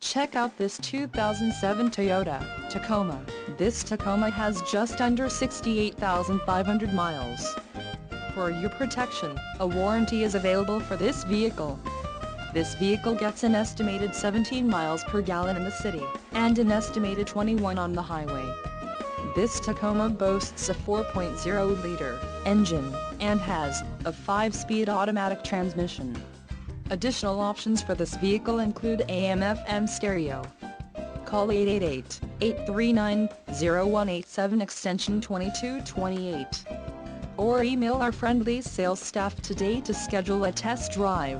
Check out this 2007 Toyota Tacoma. This Tacoma has just under 68,500 miles. For your protection, a warranty is available for this vehicle. This vehicle gets an estimated 17 miles per gallon in the city, and an estimated 21 on the highway. This Tacoma boasts a 4.0-liter engine, and has a 5-speed automatic transmission. Additional options for this vehicle include AM/FM stereo. Call 888-839-0187 extension 2228. Or email our friendly sales staff today to schedule a test drive.